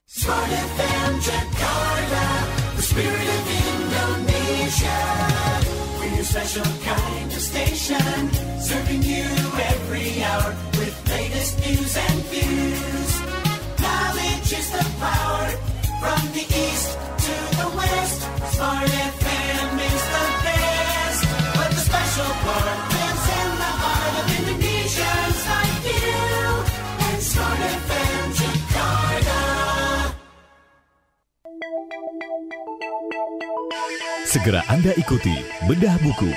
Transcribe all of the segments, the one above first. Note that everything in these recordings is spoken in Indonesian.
Smart FM Jakarta, the spirit of Indonesia. We're your special kind of station, serving you every hour with latest news and views. Knowledge is the power, from the east to the west. Smart FM is the best, but the special part lives in the heart of Indonesians like you. And Smart FM Jakarta. Segera Anda ikuti Bedah Buku.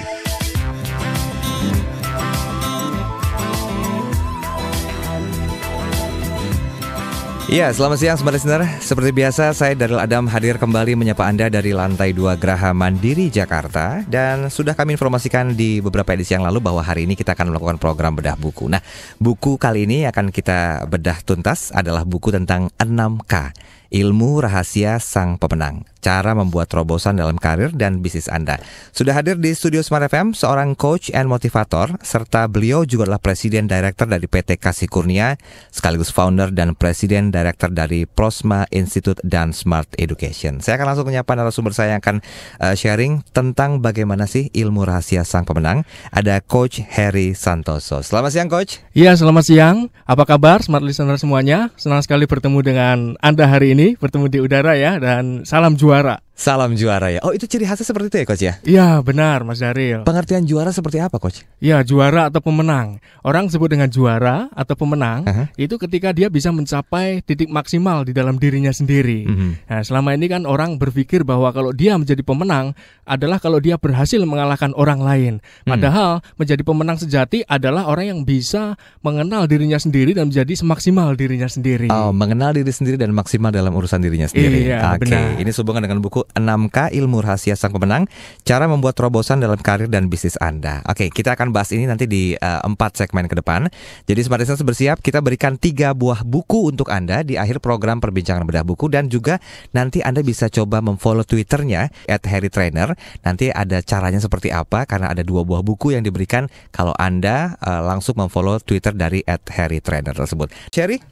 Ya, selamat siang Sobat Listener. Seperti biasa, saya Daryl Adam hadir kembali menyapa Anda dari lantai 2 Geraha Mandiri Jakarta. Dan sudah kami informasikan di beberapa edisi yang lalu bahwa hari ini kita akan melakukan program Bedah Buku. Nah, buku kali ini akan kita bedah tuntas adalah buku tentang 6K, Ilmu Rahasia Sang Pemenang, cara membuat terobosan dalam karir dan bisnis Anda. Sudah hadir di studio Smart FM seorang coach and motivator, serta beliau juga adalah Presiden Director dari PT Kasih Kurnia, sekaligus founder dan Presiden Director dari Prosma Institute dan Smart Education. Saya akan langsung menyapa narasumber saya yang akan sharing tentang bagaimana sih ilmu rahasia sang pemenang. Ada Coach Heri Santoso. Selamat siang, Coach. Iya, selamat siang. Apa kabar Smart Listener semuanya? Senang sekali bertemu dengan Anda hari ini, bertemu di udara ya, dan salam juara. Salam juara ya. Oh, itu ciri khasnya seperti itu ya, Coach ya? Iya, benar Mas Daryl. Pengertian juara seperti apa, Coach? Ya, juara atau pemenang. Orang sebut dengan juara atau pemenang itu ketika dia bisa mencapai titik maksimal di dalam dirinya sendiri. Nah, selama ini kan orang berpikir bahwa kalau dia menjadi pemenang adalah kalau dia berhasil mengalahkan orang lain. Padahal menjadi pemenang sejati adalah orang yang bisa mengenal dirinya sendiri dan menjadi semaksimal dirinya sendiri. Oh, mengenal diri sendiri dan maksimal dalam urusan dirinya sendiri. Iya, Oke, benar. ini sehubungan dengan buku 6K Ilmu Rahasia Sang Pemenang, cara membuat terobosan dalam karir dan bisnis Anda. Oke, kita akan bahas ini nanti di 4 segmen ke depan. Jadi Smart Listeners bersiap, kita berikan 3 buah buku untuk Anda di akhir program perbincangan bedah buku. Dan juga nanti Anda bisa coba memfollow Twitternya @HeriTrainer. Nanti ada caranya seperti apa, karena ada 2 buah buku yang diberikan kalau Anda langsung memfollow Twitter dari @HeriTrainer tersebut. Sherry?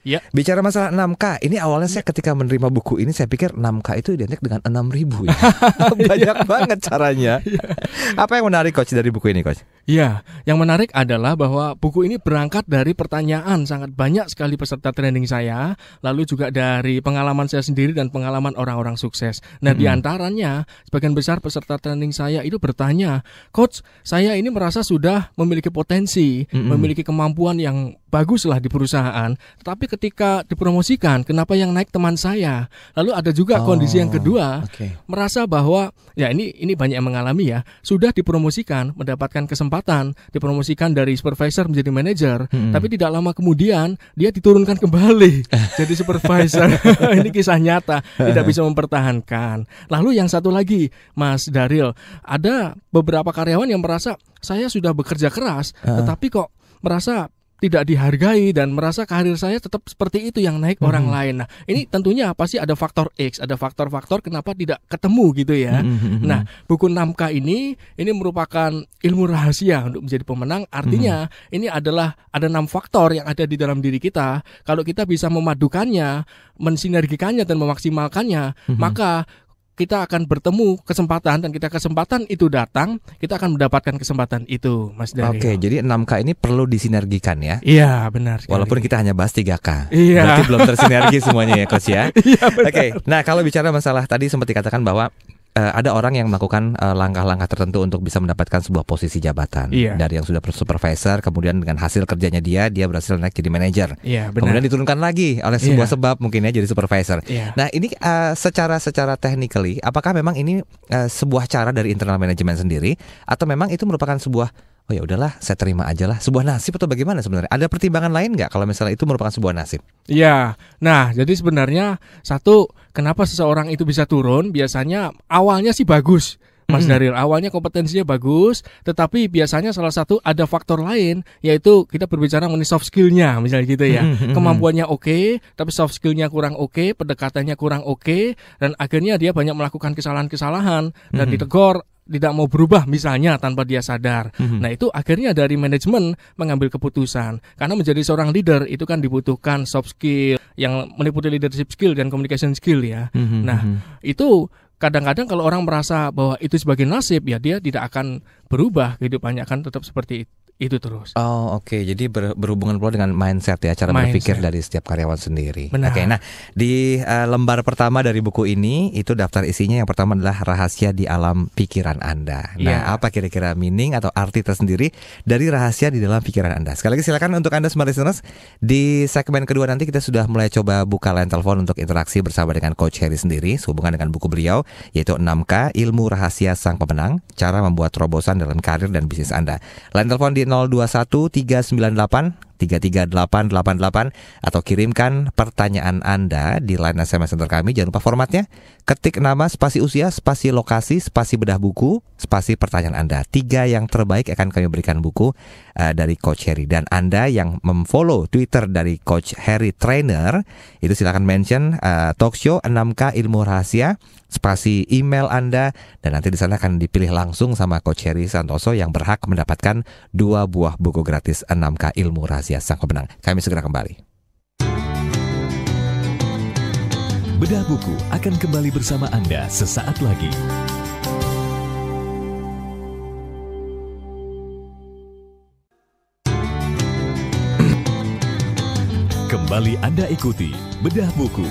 Ya. Bicara masalah 6K, ini awalnya saya ketika menerima buku ini saya pikir 6K itu identik dengan 6.000 ya. Banyak banget caranya. Apa yang menarik, Coach, dari buku ini, Coach? Ya, yang menarik adalah bahwa buku ini berangkat dari pertanyaan sangat banyak sekali peserta training saya, lalu juga dari pengalaman saya sendiri dan pengalaman orang-orang sukses. Nah, di antaranya sebagian besar peserta training saya itu bertanya, "Coach, saya ini merasa sudah memiliki potensi, memiliki kemampuan yang bagus lah di perusahaan, tetapi ketika dipromosikan, kenapa yang naik teman saya?" Lalu ada juga kondisi yang kedua, merasa bahwa ya ini banyak yang mengalami ya, sudah dipromosikan, mendapatkan kesempatan, dipromosikan dari supervisor menjadi manajer, tapi tidak lama kemudian dia diturunkan kembali jadi supervisor. Ini kisah nyata, tidak bisa mempertahankan. Lalu yang satu lagi, Mas Daryl, ada beberapa karyawan yang merasa saya sudah bekerja keras, tetapi kok merasa tidak dihargai dan merasa karir saya tetap seperti itu yang naik orang lain. Nah, ini tentunya pasti ada faktor X, ada faktor-faktor kenapa tidak ketemu gitu ya. Nah, buku 6K ini merupakan ilmu rahasia untuk menjadi pemenang. Artinya ini adalah ada 6 faktor yang ada di dalam diri kita. Kalau kita bisa memadukannya, mensinergikannya dan memaksimalkannya, maka kita akan bertemu kesempatan, dan kita kesempatan itu datang, kita akan mendapatkan kesempatan itu, Mas Daryl. Oke, jadi 6K ini perlu disinergikan ya? Iya, benar sekali. Walaupun kita hanya bahas 3K. Iya. Berarti belum tersinergi semuanya ya, Coach ya? Iya, benar. Oke, nah kalau bicara masalah tadi sempat dikatakan bahwa ada orang yang melakukan langkah-langkah tertentu untuk bisa mendapatkan sebuah posisi jabatan. Iya. Dari yang sudah supervisor, kemudian dengan hasil kerjanya dia berhasil naik jadi manajer. Iya, benar. Kemudian diturunkan lagi oleh sebuah sebab mungkin ya jadi supervisor. Iya. Nah ini secara technically, apakah memang ini sebuah cara dari internal manajemen sendiri, atau memang itu merupakan sebuah oh ya udahlah, saya terima aja lah, sebuah nasib, atau bagaimana sebenarnya? Ada pertimbangan lain nggak kalau misalnya itu merupakan sebuah nasib? Iya, nah jadi sebenarnya satu, kenapa seseorang itu bisa turun? Biasanya awalnya sih bagus, Mas Daryl, awalnya kompetensinya bagus, tetapi biasanya salah satu ada faktor lain, yaitu kita berbicara mengenai soft skill-nya, misalnya gitu ya. Kemampuannya oke, tapi soft skill-nya kurang oke, pendekatannya kurang oke, dan akhirnya dia banyak melakukan kesalahan-kesalahan dan ditegur tidak mau berubah misalnya tanpa dia sadar. Nah itu akhirnya dari manajemen mengambil keputusan. Karena menjadi seorang leader itu kan dibutuhkan soft skill yang meliputi leadership skill dan communication skill ya. Nah itu kadang-kadang kalau orang merasa bahwa itu sebagai nasib ya dia tidak akan berubah kehidupannya, akan tetap seperti itu terus. Oh oke. Jadi berhubungan pula dengan mindset ya, cara berpikir dari setiap karyawan sendiri. Benar. Oke, nah di lembar pertama dari buku ini itu daftar isinya yang pertama adalah rahasia di alam pikiran Anda. Nah apa kira-kira meaning atau arti tersendiri dari rahasia di dalam pikiran Anda? Sekali lagi silakan untuk Anda smart listeners, di segmen kedua nanti kita sudah mulai coba buka line telepon untuk interaksi bersama dengan Coach Heri sendiri sehubungan dengan buku beliau yaitu 6K Ilmu Rahasia Sang Pemenang, cara membuat terobosan dalam karir dan bisnis Anda. Line telepon di 021-398-33888 atau kirimkan pertanyaan Anda di line SMS Center kami. Jangan lupa formatnya, ketik nama, spasi usia, spasi lokasi, spasi bedah buku, spasi pertanyaan Anda. 3 yang terbaik akan kami berikan buku dari Coach Heri. Dan Anda yang memfollow Twitter dari Coach Heri Trainer, itu silakan mention Talkshow 6K Ilmu Rahasia, spasi email Anda, dan nanti di sana akan dipilih langsung sama Coach Heri Santoso yang berhak mendapatkan 2 buah buku gratis 6K Ilmu Rahasia Sang Pemenang. Kami segera kembali. Bedah Buku akan kembali bersama Anda sesaat lagi. Kembali Anda ikuti Bedah Buku.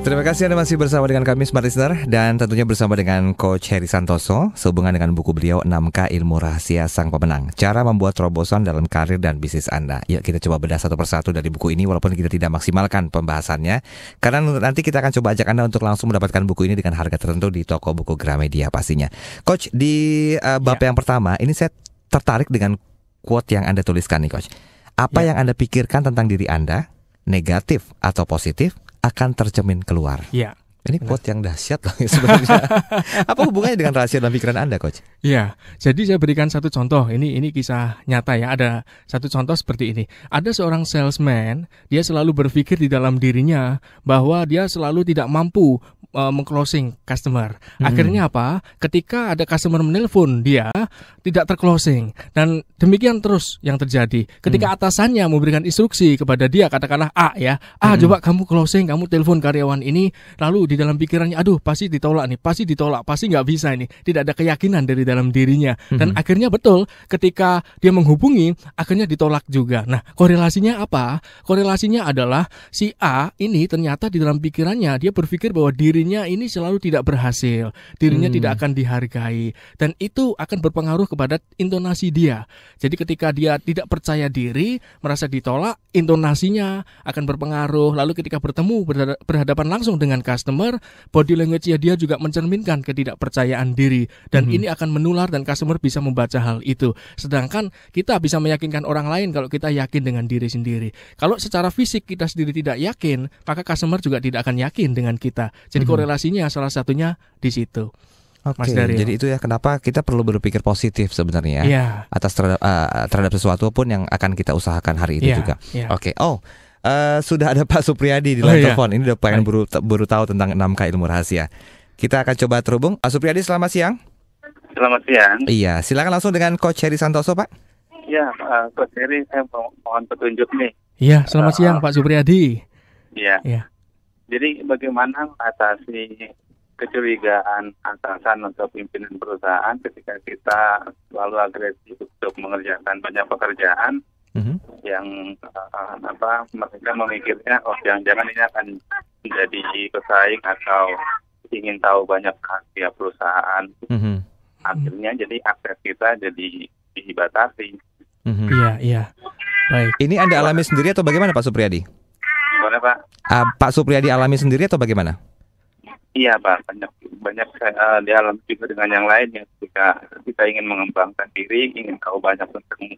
Terima kasih Anda masih bersama dengan kami Smart Listener, dan tentunya bersama dengan Coach Heri Santoso sehubungan dengan buku beliau 6K Ilmu Rahasia Sang Pemenang, cara membuat terobosan dalam karir dan bisnis Anda. Yuk kita coba bedah satu persatu dari buku ini walaupun kita tidak maksimalkan pembahasannya, karena nanti kita akan coba ajak Anda untuk langsung mendapatkan buku ini dengan harga tertentu di toko buku Gramedia pastinya. Coach, di bab yang pertama ini saya tertarik dengan quote yang Anda tuliskan nih Coach. Apa yang Anda pikirkan tentang diri Anda, negatif atau positif, akan tercermin keluar. Iya. Ini quote yang dahsyat loh sebenarnya. Apa hubungannya dengan rahasia dalam pikiran Anda, Coach? Iya. Jadi saya berikan satu contoh. Ini kisah nyata ya. Ada satu contoh seperti ini. Ada seorang salesman, dia selalu berpikir di dalam dirinya bahwa dia selalu tidak mampu meng-closing customer. Akhirnya apa? Ketika ada customer menelpon, dia tidak ter-closing. Dan demikian terus yang terjadi. Ketika atasannya memberikan instruksi kepada dia, katakanlah A ya. Coba kamu closing, kamu telepon karyawan ini. Lalu di dalam pikirannya, aduh pasti ditolak nih, pasti ditolak, pasti nggak bisa ini. Tidak ada keyakinan dari dalam dirinya. Dan akhirnya betul, ketika dia menghubungi, akhirnya ditolak juga. Nah, korelasinya apa? Korelasinya adalah si A ini ternyata di dalam pikirannya, dia berpikir bahwa dirinya ini selalu tidak berhasil, dirinya tidak akan dihargai, dan itu akan berpengaruh kepada intonasi dia. Jadi ketika dia tidak percaya diri, merasa ditolak, intonasinya akan berpengaruh. Lalu ketika bertemu berhadapan langsung dengan customer, body language dia juga mencerminkan ketidakpercayaan diri, dan ini akan menular dan customer bisa membaca hal itu. Sedangkan kita bisa meyakinkan orang lain kalau kita yakin dengan diri sendiri. Kalau secara fisik kita sendiri tidak yakin, maka customer juga tidak akan yakin dengan kita. Jadi korelasinya salah satunya di situ. Oke, jadi itu ya kenapa kita perlu berpikir positif sebenarnya atas terhadap sesuatu pun yang akan kita usahakan hari itu juga. Oke, sudah ada Pak Supriyadi di line telepon. Ini udah pengen baru tahu tentang 6K Ilmu Rahasia. Kita akan coba terhubung. Pak Supriyadi, selamat siang. Selamat siang. Iya, silakan langsung dengan Coach Heri Santoso, Pak. Iya, Coach Heri, saya mohon petunjuk nih. Iya, selamat siang Pak Supriyadi. Iya. Jadi bagaimana mengatasi kecurigaan atasan atau pimpinan perusahaan ketika kita selalu agresif untuk mengerjakan banyak pekerjaan yang mereka memikirnya jangan-jangan ini akan menjadi pesaing atau ingin tahu banyak rahasia perusahaan. Akhirnya jadi akses kita jadi dibatasi. Iya. Baik. Ini Anda alami sendiri atau bagaimana Pak Supriyadi? Gimana Pak? Pak Supriyadi alami sendiri atau bagaimana? Iya Pak, banyak dialami juga dengan yang lain yang ketika kita ingin mengembangkan diri, ingin tahu banyak tentang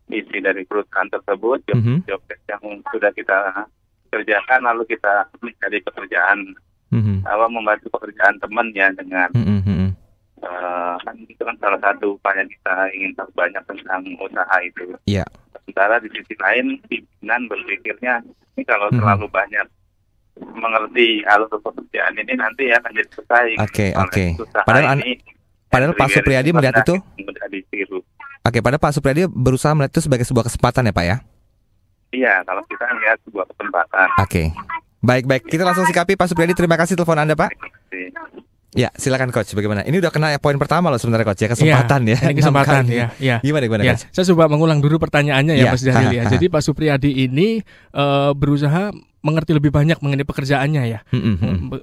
isi dari perusahaan tersebut, job yang sudah kita kerjakan, lalu kita mencari pekerjaan, membantu pekerjaan teman ya dengan kan itu kan salah satu upaya kita ingin tahu banyak tentang usaha itu. Sementara di sisi lain pimpinan berpikirnya ini kalau terlalu banyak mengerti alur pekerjaan ini nanti akan jadi pesaing. Oke. Padahal Pak Supriyadi melihat itu. Oke, padahal Pak Supriyadi berusaha melihat itu sebagai sebuah kesempatan ya Pak ya? Iya, kalau kita lihat sebuah kesempatan. Oke. Baik. Kita langsung sikapi Pak Supriyadi. Terima kasih telepon Anda Pak. Ya, silakan Coach. Bagaimana? Ini udah kena poin pertama loh sebenarnya Coach ya, kesempatan ya. Ini kesempatan ya. Gimana ya, Coach? Saya coba mengulang dulu pertanyaannya ya Mas Daryl ya. Jadi Pak Supriyadi ini berusaha mengerti lebih banyak mengenai pekerjaannya ya.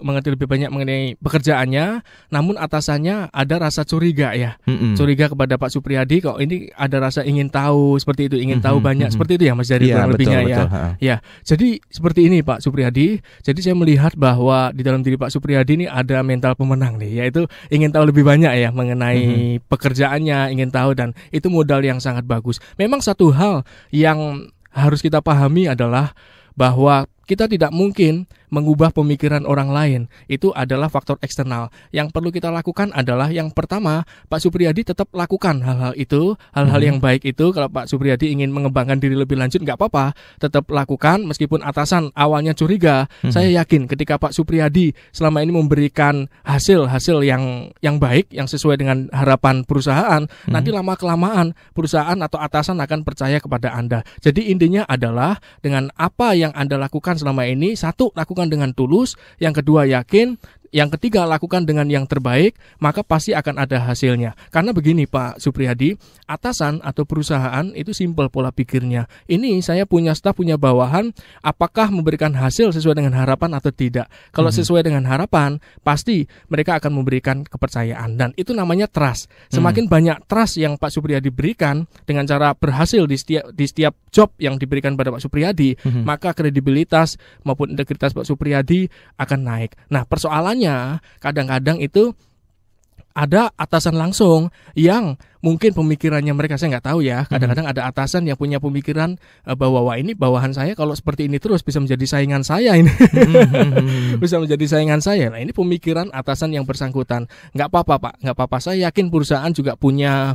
Mengerti lebih banyak mengenai pekerjaannya, namun atasannya ada rasa curiga ya. Curiga kepada Pak Supriyadi, kok ini ada rasa ingin tahu seperti itu, ingin tahu banyak seperti itu ya Mas Daryl kurang lebihnya ya. Ya. Jadi seperti ini Pak Supriyadi. Jadi saya melihat bahwa di dalam diri Pak Supriyadi ini ada mental pemenang nih, yaitu ingin tahu lebih banyak ya mengenai pekerjaannya, ingin tahu, dan itu modal yang sangat bagus. Memang satu hal yang harus kita pahami adalah bahwa kita tidak mungkin mengubah pemikiran orang lain. Itu adalah faktor eksternal. Yang perlu kita lakukan adalah yang pertama, Pak Supriyadi tetap lakukan hal-hal itu, hal-hal yang baik itu. Kalau Pak Supriyadi ingin mengembangkan diri lebih lanjut, nggak apa-apa, tetap lakukan meskipun atasan awalnya curiga. Saya yakin ketika Pak Supriyadi selama ini memberikan hasil yang baik, yang sesuai dengan harapan perusahaan, nanti lama-kelamaan perusahaan atau atasan akan percaya kepada Anda. Jadi intinya adalah dengan apa yang Anda lakukan selama ini, satu, lakukan dengan tulus, yang kedua yakin, yang ketiga lakukan dengan yang terbaik, maka pasti akan ada hasilnya. Karena begini Pak Supriyadi, atasan atau perusahaan itu simpel pola pikirnya. Ini saya punya staf, punya bawahan, apakah memberikan hasil sesuai dengan harapan atau tidak. Kalau sesuai dengan harapan, pasti mereka akan memberikan kepercayaan, dan itu namanya trust. Semakin banyak trust yang Pak Supriyadi berikan dengan cara berhasil di setiap job yang diberikan pada Pak Supriyadi, maka kredibilitas maupun integritas Pak Supriyadi akan naik. Nah, persoalannya kadang-kadang itu ada atasan langsung yang mungkin pemikirannya mereka, saya nggak tahu ya. Kadang-kadang ada atasan yang punya pemikiran bahwa wah, ini bawahan saya kalau seperti ini terus bisa menjadi saingan saya ini. Bisa menjadi saingan saya. Nah, ini pemikiran atasan yang bersangkutan. Nggak apa-apa Pak, nggak apa-apa. Saya yakin perusahaan juga punya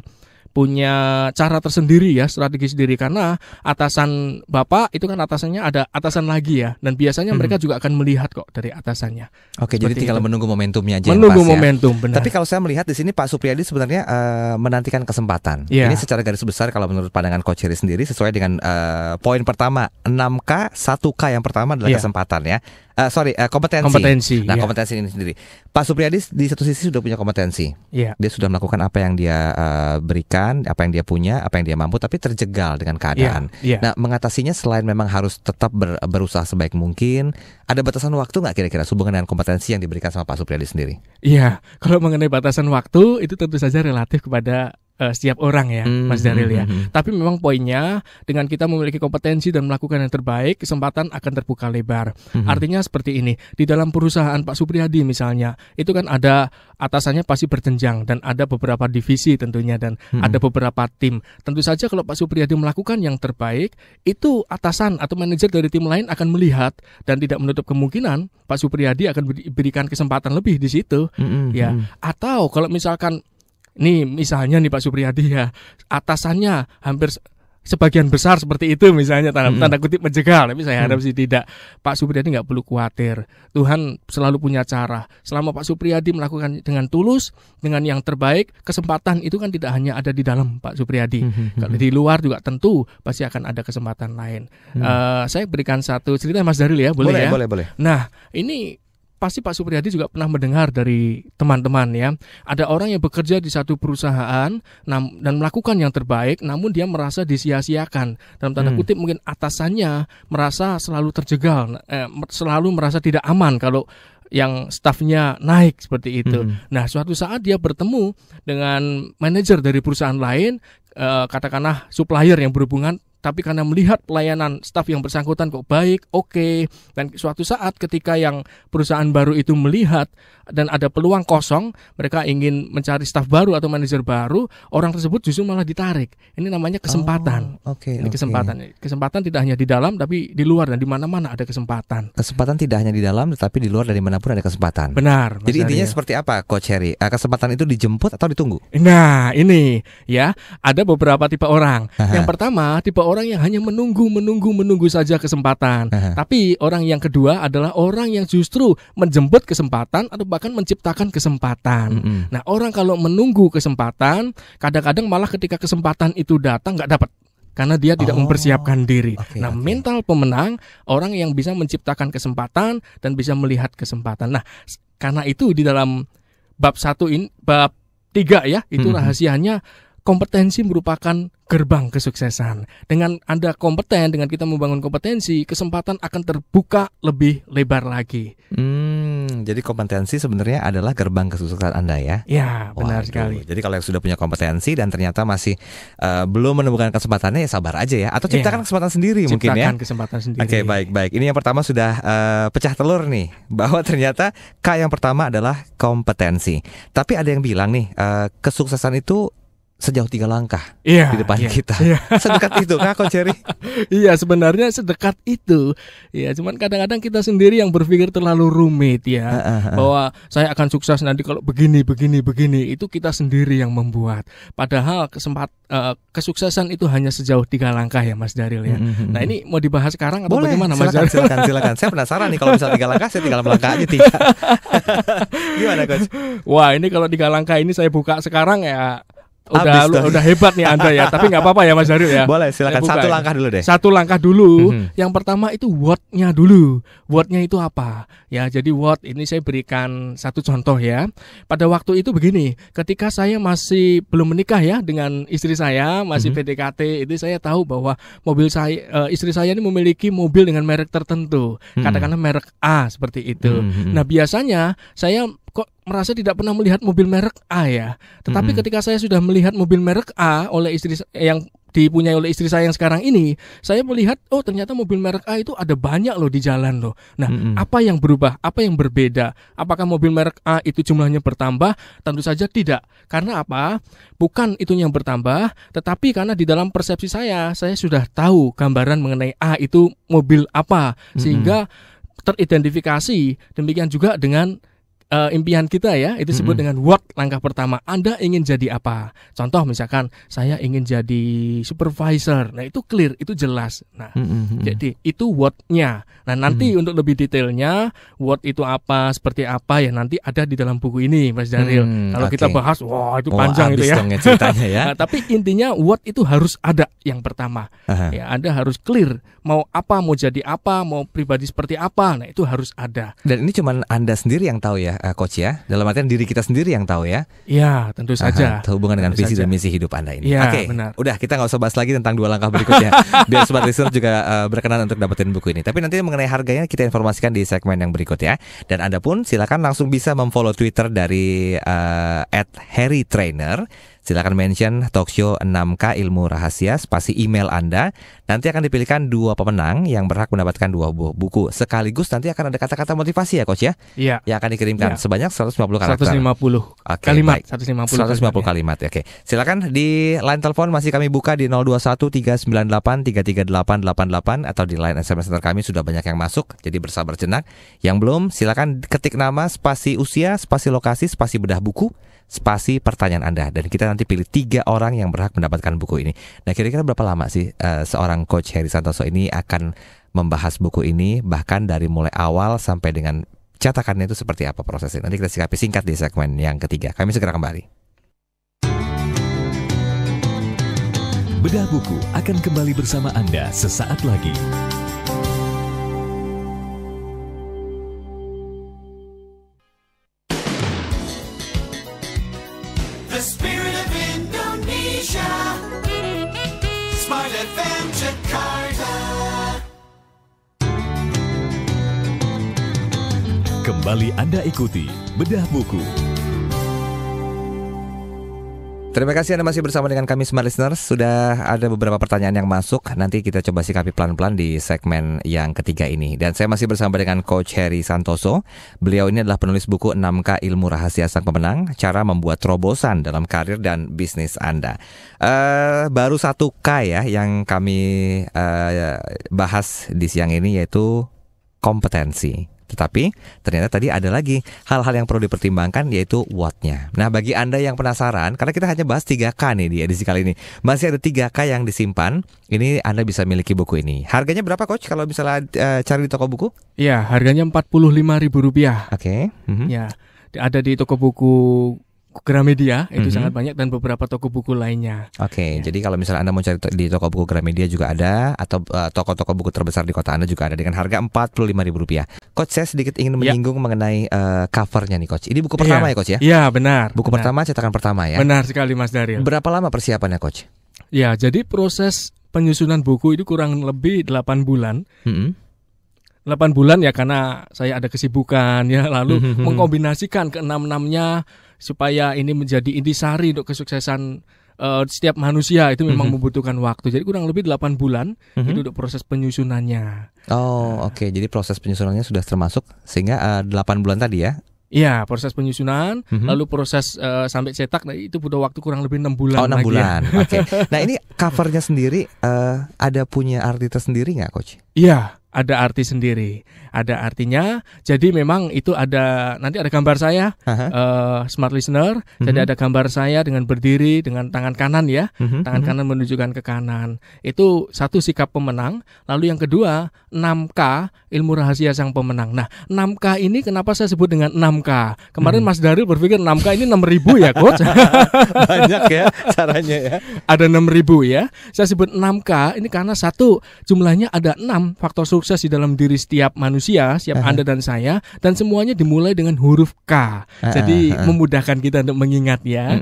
cara tersendiri ya, strategi sendiri, karena atasan Bapak itu kan atasannya ada atasan lagi ya, dan biasanya mereka juga akan melihat kok dari atasannya. Oke, jadi tinggal menunggu momentumnya aja. Menunggu momentum, benar. Tapi kalau saya melihat di sini Pak Supriyadi sebenarnya menantikan kesempatan. Ini secara garis besar kalau menurut pandangan Coach Heri sendiri sesuai dengan poin pertama 6K, 1K yang pertama adalah kesempatan ya. Kompetensi. Nah, kompetensi ini sendiri. Pak Supriyadi di satu sisi sudah punya kompetensi. Dia sudah melakukan apa yang dia berikan, apa yang dia punya, apa yang dia mampu, tapi terjegal dengan keadaan. Nah, mengatasinya selain memang harus tetap berusaha sebaik mungkin, ada batasan waktu nggak kira-kira hubungan dengan kompetensi yang diberikan sama Pak Supriyadi sendiri? Iya, kalau mengenai batasan waktu itu tentu saja relatif kepada setiap orang ya, Mas Daryl ya. Tapi memang poinnya, dengan kita memiliki kompetensi dan melakukan yang terbaik, kesempatan akan terbuka lebar. Artinya seperti ini, di dalam perusahaan Pak Supriyadi misalnya, itu kan ada atasannya pasti berjenjang, dan ada beberapa divisi tentunya, dan ada beberapa tim. Tentu saja kalau Pak Supriyadi melakukan yang terbaik, itu atasan atau manajer dari tim lain akan melihat, dan tidak menutup kemungkinan Pak Supriyadi akan diberikan kesempatan lebih di situ. Ya. Atau kalau misalkan misalnya Pak Supriyadi ya, atasannya hampir sebagian besar seperti itu misalnya, tanda kutip menjegal, tapi saya harap sih tidak. Pak Supriyadi nggak perlu khawatir, Tuhan selalu punya cara. Selama Pak Supriyadi melakukan dengan tulus, dengan yang terbaik, kesempatan itu kan tidak hanya ada di dalam Pak Supriyadi. Kalau di luar juga tentu pasti akan ada kesempatan lain. Saya berikan satu cerita Mas Daryl ya, boleh ya? Boleh. Nah, ini pasti Pak Supriyadi juga pernah mendengar dari teman-teman ya. Ada orang yang bekerja di satu perusahaan dan melakukan yang terbaik, namun dia merasa disia-siakan. Dalam tanda kutip mungkin atasannya merasa selalu terjegal, selalu merasa tidak aman kalau yang stafnya naik seperti itu. Nah, suatu saat dia bertemu dengan manajer dari perusahaan lain, katakanlah supplier yang berhubungan, tapi karena melihat pelayanan staf yang bersangkutan kok baik, oke. Dan suatu saat ketika yang perusahaan baru itu melihat dan ada peluang kosong, mereka ingin mencari staf baru atau manajer baru, orang tersebut justru malah ditarik. Ini namanya kesempatan. Ini kesempatan. Kesempatan tidak hanya di dalam tapi di luar, dan di mana-mana ada kesempatan. Kesempatan tidak hanya di dalam tetapi di luar, dari manapun ada kesempatan. Benar. Jadi intinya seperti apa Coach Heri? Kesempatan itu dijemput atau ditunggu? Nah, ini ya, ada beberapa tipe orang. Yang pertama, tipe orang orang yang hanya menunggu saja kesempatan. Tapi orang yang kedua adalah orang yang justru menjemput kesempatan atau bahkan menciptakan kesempatan. Nah, orang kalau menunggu kesempatan, kadang-kadang malah ketika kesempatan itu datang nggak dapat. Karena dia tidak mempersiapkan diri. Mental pemenang, orang yang bisa menciptakan kesempatan dan bisa melihat kesempatan. Nah, karena itu di dalam bab 3 ya, itu rahasianya kompetensi merupakan gerbang kesuksesan. Dengan Anda kompeten, dengan kita membangun kompetensi, kesempatan akan terbuka lebih lebar lagi. Jadi kompetensi sebenarnya adalah gerbang kesuksesan Anda ya? Ya, benar sekali. Jadi kalau yang sudah punya kompetensi dan ternyata masih belum menemukan kesempatannya, ya sabar aja ya. Atau ciptakan kesempatan sendiri mungkin ya? Ciptakan kesempatan sendiri. Oke, baik. Ini yang pertama sudah pecah telur nih, bahwa ternyata K yang pertama adalah kompetensi. Tapi ada yang bilang nih, kesuksesan itu sejauh 3 langkah di depan kita. Sedekat itu kah, Coach Heri? Iya, sebenarnya sedekat itu. Ya, cuman kadang-kadang kita sendiri yang berpikir terlalu rumit ya. Bahwa saya akan sukses nanti kalau begini. Itu kita sendiri yang membuat. Padahal kesuksesan itu hanya sejauh 3 langkah ya, Mas Daril ya. Nah, ini mau dibahas sekarang atau bagaimana, Mas Daril? Silakan. Saya penasaran nih, kalau misal 3 langkah, saya tinggal melangkah aja 3. Gimana, Coach? Wah, ini kalau 3 langkah ini saya buka sekarang ya. Udah hebat nih Anda ya. Tapi nggak apa-apa ya, Mas Daril ya. Boleh, silakan. Satu langkah dulu deh. Satu langkah dulu. Yang pertama itu what-nya dulu. What-nya itu apa? Ya, jadi what ini saya berikan satu contoh ya. Pada waktu itu begini, ketika saya masih belum menikah ya dengan istri saya, masih PDKT, itu saya tahu bahwa istri saya ini memiliki mobil dengan merek tertentu. Katakanlah merek A seperti itu. Nah, biasanya saya kok merasa tidak pernah melihat mobil merek A ya. Tetapi ketika saya sudah melihat mobil merek A oleh istri yang dipunyai oleh istri saya yang sekarang ini, saya melihat ternyata mobil merek A itu ada banyak loh di jalan loh. Nah, apa yang berubah? Apa yang berbeda? Apakah mobil merek A itu jumlahnya bertambah? Tentu saja tidak. Karena apa? Bukan itunya yang bertambah, tetapi karena di dalam persepsi saya sudah tahu gambaran mengenai A itu mobil apa, sehingga teridentifikasi. Demikian juga dengan impian kita ya, itu disebut dengan what, langkah pertama. Anda ingin jadi apa? Contoh misalkan saya ingin jadi supervisor. Nah, itu clear, itu jelas. Nah, jadi itu what-nya. Nah, nanti untuk lebih detailnya what itu apa, seperti apa ya, nanti ada di dalam buku ini, Mas Daril. Kalau kita bahas, itu panjang itu ya. Ceritanya ya. Nah, tapi intinya what itu harus ada yang pertama. Ya, Anda harus clear mau apa, mau jadi apa, mau pribadi seperti apa. Nah, itu harus ada. Dan ini cuma Anda sendiri yang tahu ya, Coach ya. Dalam artian diri kita sendiri yang tahu ya. Iya, tentu saja. Hubungan dengan visi dan misi hidup Anda ini. Oke, benar. Udah, kita nggak usah bahas lagi tentang 2 langkah berikutnya. Biar sobat listener juga berkenan untuk dapetin buku ini. Tapi nanti mengenai harganya kita informasikan di segmen yang berikut ya. Dan Anda pun silakan langsung bisa memfollow Twitter dari @HerryTrainer. Silakan mention Talkshow 6K Ilmu Rahasia spasi email Anda. Nanti akan dipilihkan 2 pemenang yang berhak mendapatkan 2 buah buku. Sekaligus nanti akan ada kata-kata motivasi ya, Coach ya? Iya. Yang akan dikirimkan sebanyak 150 karakter. 150 kalimat. 150 kalimat. Oke. Silakan di line telepon masih kami buka di 021 398 33888 atau di line SMS Center kami sudah banyak yang masuk. Jadi bersabar jenak. Yang belum, silakan ketik nama, spasi usia, spasi lokasi, spasi bedah buku, spasi pertanyaan Anda, dan kita nanti pilih 3 orang yang berhak mendapatkan buku ini. Nah, kira-kira berapa lama sih seorang Coach Heri Santoso ini akan membahas buku ini, bahkan dari mulai awal sampai dengan cetakannya itu seperti apa prosesnya? Nanti kita sikapi singkat di segmen yang ketiga. Kami segera kembali. Bedah Buku akan kembali bersama Anda sesaat lagi. The spirit of Indonesia. Smart FM Jakarta. Kembali Anda ikuti Bedah Buku. Terima kasih Anda masih bersama dengan kami Smart Listeners. Sudah ada beberapa pertanyaan yang masuk. Nanti kita coba sikapi pelan-pelan di segmen yang ketiga ini. Dan saya masih bersama dengan Coach Heri Santoso. Beliau ini adalah penulis buku 6K Ilmu Rahasia Sang Pemenang, cara membuat terobosan dalam karir dan bisnis Anda. Baru 1K ya yang kami bahas di siang ini, yaitu kompetensi. Tetapi ternyata tadi ada lagi hal-hal yang perlu dipertimbangkan, yaitu what-nya. Nah, bagi Anda yang penasaran, karena kita hanya bahas 3K nih di edisi kali ini, masih ada 3K yang disimpan. Ini Anda bisa miliki buku ini. Harganya berapa, Coach, kalau misalnya cari di toko buku? Ya, harganya Rp45.000. Oke. Ya, ada di toko buku Gramedia, itu sangat banyak, dan beberapa toko buku lainnya. Oke, jadi kalau misalnya Anda mau cari di toko buku Gramedia juga ada, atau toko-toko buku terbesar di kota Anda juga ada dengan harga Rp45.000. Coach, saya sedikit ingin menyinggung mengenai covernya nih, Coach. Ini buku pertama ya, Coach ya? Iya, benar. Buku pertama, cetakan pertama ya? Benar sekali, Mas Daryl. Berapa lama persiapannya, Coach? Ya, jadi proses penyusunan buku itu kurang lebih 8 bulan. 8 bulan ya, karena saya ada kesibukan ya, lalu mengkombinasikan ke-6-6-nya supaya ini menjadi intisari untuk kesuksesan setiap manusia. Itu memang membutuhkan waktu. Jadi kurang lebih 8 bulan itu untuk proses penyusunannya. Oh, oke. Jadi proses penyusunannya sudah termasuk sehingga 8 bulan tadi ya? Iya, proses penyusunan, lalu proses sampai cetak, nah itu butuh waktu kurang lebih 6 bulan. Oh, 6 lagi bulan. Ya. Oke. Nah, ini covernya sendiri ada punya arti tersendiri nggak, Coach? Iya, ada arti sendiri. Ada artinya. Jadi memang itu ada, nanti ada gambar saya, smart listener. Jadi ada gambar saya dengan berdiri dengan tangan kanan ya. Tangan kanan menunjukkan ke kanan. Itu satu sikap pemenang. Lalu yang kedua, 6K, ilmu rahasia sang pemenang. Nah, 6K ini kenapa saya sebut dengan 6K? Kemarin Mas Daryl berpikir 6K ini 6.000 ya, Coach? Banyak ya caranya ya. Ada 6.000 ya. Saya sebut 6K ini karena satu, jumlahnya ada 6 faktor sukses di dalam diri setiap manusia, setiap Anda dan saya, dan semuanya dimulai dengan huruf K. Jadi memudahkan kita untuk mengingat ya.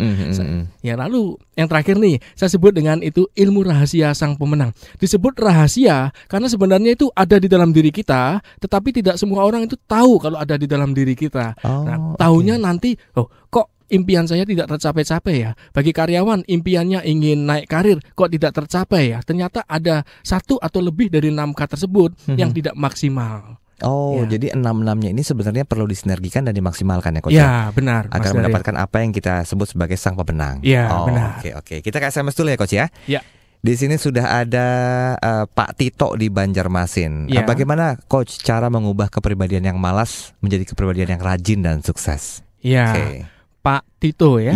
Ya, lalu yang terakhir nih, saya sebut dengan itu ilmu rahasia sang pemenang. Disebut rahasia karena sebenarnya itu ada di dalam diri kita, tetapi tidak semua orang itu tahu kalau ada di dalam diri kita. Tahunya nanti, kok impian saya tidak tercapai-capai ya. Bagi karyawan, impiannya ingin naik karir, kok tidak tercapai ya. Ternyata ada 1 atau lebih dari 6K tersebut yang tidak maksimal. Oh, jadi 6-6-nya ini sebenarnya perlu disinergikan dan dimaksimalkan ya, Coach? Ya, benar. Agar mendapatkan apa yang kita sebut sebagai sang pemenang. Ya, benar. Oke. Kita ke SMS dulu ya, Coach ya? Ya. Di sini sudah ada Pak Tito di Banjarmasin. Ya. Bagaimana, Coach, cara mengubah kepribadian yang malas menjadi kepribadian yang rajin dan sukses? Ya, Pak Tito ya?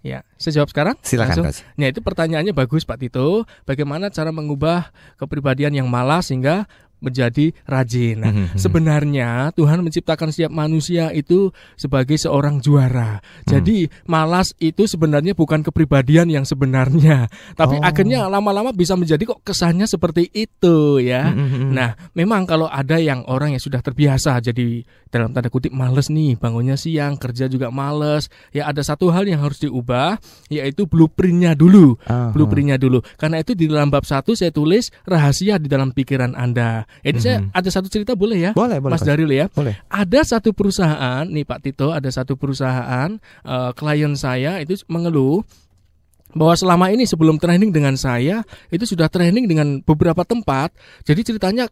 Ya, saya jawab sekarang? Silakan, Coach. Nah, itu pertanyaannya bagus, Pak Tito. Bagaimana cara mengubah kepribadian yang malas sehingga menjadi rajin. Nah, sebenarnya Tuhan menciptakan setiap manusia itu sebagai seorang juara. Jadi malas itu sebenarnya bukan kepribadian yang sebenarnya, tapi akhirnya lama-lama bisa menjadi kok kesannya seperti itu ya. Nah, memang kalau ada yang orang yang sudah terbiasa jadi dalam tanda kutip males nih, bangunnya siang, kerja juga males. Ya, ada satu hal yang harus diubah, yaitu blueprintnya dulu. Blueprintnya dulu. Karena itu di dalam bab 1 saya tulis rahasia di dalam pikiran Anda. Jadi saya ada satu cerita, boleh ya? Boleh, Mas Daryl ya? Boleh. Ada satu perusahaan, nih Pak Tito, ada satu perusahaan, klien saya itu mengeluh bahwa selama ini sebelum training dengan saya, itu sudah training dengan beberapa tempat. Jadi ceritanya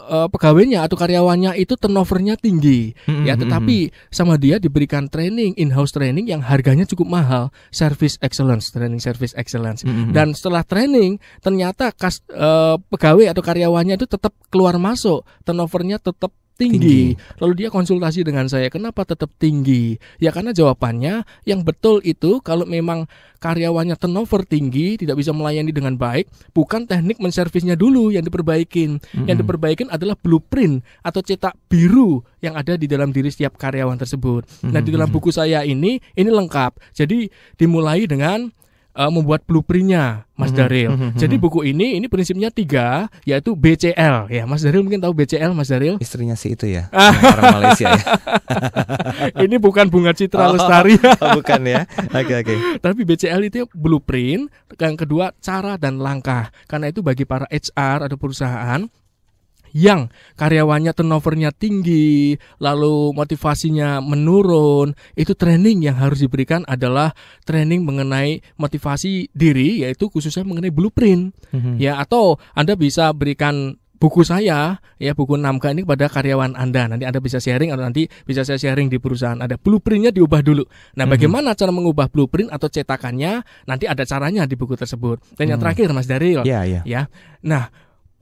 pegawainya atau karyawannya itu turnovernya tinggi, ya, tetapi sama dia diberikan training, in-house training yang harganya cukup mahal, service excellence, training service excellence. Dan setelah training ternyata pegawai atau karyawannya itu tetap keluar masuk, turnovernya tetap tinggi. Lalu dia konsultasi dengan saya, kenapa tetap tinggi? Ya karena jawabannya yang betul itu kalau memang karyawannya turnover tinggi, tidak bisa melayani dengan baik, bukan teknik menservisnya dulu yang diperbaikin. Yang diperbaikin adalah blueprint atau cetak biru yang ada di dalam diri setiap karyawan tersebut. Nah, di dalam buku saya ini lengkap. Jadi dimulai dengan membuat blueprintnya, Mas Daryl. Jadi buku ini prinsipnya 3, yaitu BCL. Ya, Mas Daryl mungkin tahu BCL, Mas Daryl? Istrinya si itu ya, orang Malaysia ya. Ini bukan Bunga Citra Lestari. Bukan ya. Oke. Tapi BCL itu blueprint. Yang kedua, cara dan langkah. Karena itu bagi para HR atau perusahaan yang karyawannya turnovernya tinggi, lalu motivasinya menurun, itu training yang harus diberikan adalah training mengenai motivasi diri, yaitu khususnya mengenai blueprint. Ya, atau Anda bisa berikan buku saya, ya, buku 6K ini kepada karyawan Anda. Nanti Anda bisa sharing atau nanti bisa saya sharing di perusahaan. Ada blueprintnya diubah dulu. Nah, bagaimana cara mengubah blueprint atau cetakannya? Nanti ada caranya di buku tersebut. Dan yang terakhir, Mas Daryl, ya. Nah,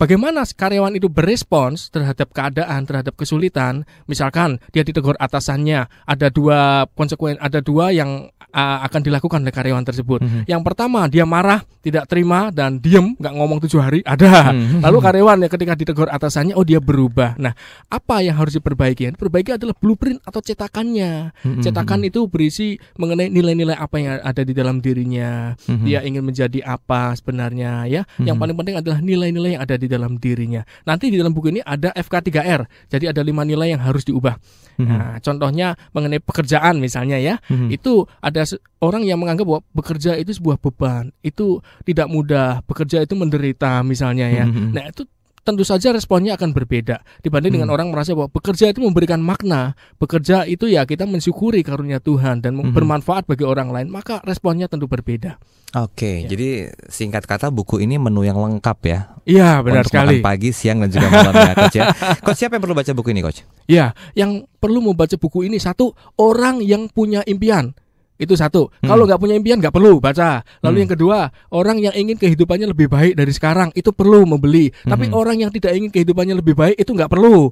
bagaimana karyawan itu berespons terhadap keadaan, terhadap kesulitan. Misalkan dia ditegur atasannya, ada dua yang akan dilakukan oleh karyawan tersebut. Yang pertama, dia marah, tidak terima dan diem, nggak ngomong 7 hari, ada. Lalu karyawan ya ketika ditegur atasannya, dia berubah. Nah, apa yang harus diperbaiki? Yang diperbaiki adalah blueprint atau cetakannya. Cetakan itu berisi mengenai nilai-nilai apa yang ada di dalam dirinya. Dia ingin menjadi apa sebenarnya ya. Yang paling penting adalah nilai-nilai yang ada di dalam dirinya. Nanti di dalam buku ini ada FK3R. Jadi ada 5 nilai yang harus diubah. Nah, contohnya mengenai pekerjaan misalnya ya. Itu ada orang yang menganggap bahwa bekerja itu sebuah beban. Itu tidak mudah. Bekerja itu menderita misalnya ya. Nah, itu tentu saja responnya akan berbeda dibanding dengan orang merasa bahwa bekerja itu memberikan makna. Bekerja itu ya kita mensyukuri karunia Tuhan dan bermanfaat bagi orang lain, maka responnya tentu berbeda. Oke, jadi singkat kata buku ini menu yang lengkap ya. Iya, benar sekali. Makan pagi, siang dan juga malam ya, Coach ya. Coach, siapa yang perlu baca buku ini, Coach? Ya, yang perlu membaca buku ini satu, orang yang punya impian. Itu satu. Kalau nggak punya impian nggak perlu baca. Lalu yang kedua, orang yang ingin kehidupannya lebih baik dari sekarang itu perlu membeli. Tapi orang yang tidak ingin kehidupannya lebih baik itu nggak perlu.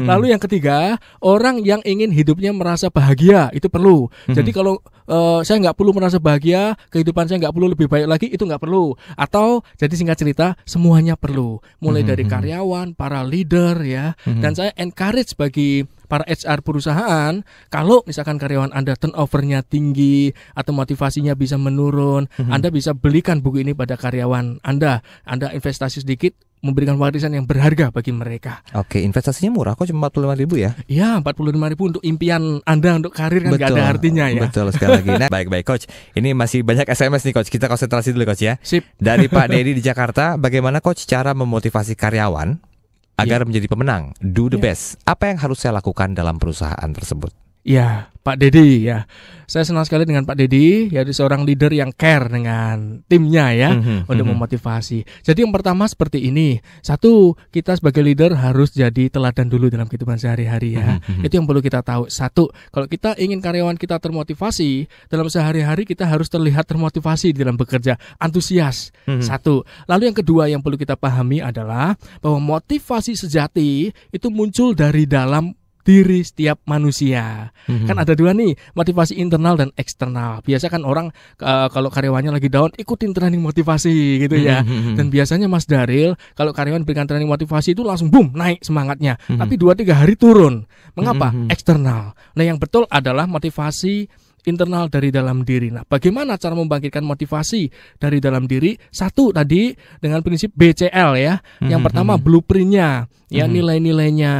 Lalu yang ketiga, orang yang ingin hidupnya merasa bahagia itu perlu. Jadi kalau saya nggak perlu merasa bahagia, kehidupan saya nggak perlu lebih baik lagi, itu nggak perlu. Atau jadi singkat cerita, semuanya perlu. Mulai dari karyawan, para leader ya. Dan saya encourage bagi para HR perusahaan, kalau misalkan karyawan Anda turnover-nya tinggi atau motivasinya bisa menurun, Anda bisa belikan buku ini pada karyawan Anda. Anda investasi sedikit, memberikan warisan yang berharga bagi mereka. Oke, investasinya murah kok, cuma 45.000 ya? Iya, 45.000 untuk impian Anda, untuk karir kan nggak ada artinya ya. Betul sekali lagi. Nah, baik Coach. Ini masih banyak SMS nih Coach. Kita konsentrasi dulu Coach ya. Sip. Dari Pak Dedi di Jakarta, bagaimana Coach cara memotivasi karyawan agar menjadi pemenang, do the best? Apa yang harus saya lakukan dalam perusahaan tersebut? Ya, Pak Dedi ya. Saya senang sekali dengan Pak Dedi, yaitu seorang leader yang care dengan timnya ya, untuk memotivasi. Jadi yang pertama seperti ini. Satu, kita sebagai leader harus jadi teladan dulu dalam kehidupan sehari-hari ya. Itu yang perlu kita tahu. Satu, kalau kita ingin karyawan kita termotivasi, dalam sehari-hari kita harus terlihat termotivasi dalam bekerja, antusias. Satu. Lalu yang kedua yang perlu kita pahami adalah bahwa motivasi sejati itu muncul dari dalam diri setiap manusia. Kan ada dua nih, motivasi internal dan eksternal. Biasa kan orang kalau karyawannya lagi down, ikutin training motivasi gitu ya. Dan biasanya Mas Daril, kalau karyawan berikan training motivasi itu langsung boom, naik semangatnya. Tapi 2-3 hari turun. Mengapa? Eksternal. Nah, yang betul adalah motivasi internal dari dalam diri. Nah, bagaimana cara membangkitkan motivasi dari dalam diri? Satu tadi dengan prinsip BCL ya. Yang pertama blueprint-nya, ya nilai-nilainya.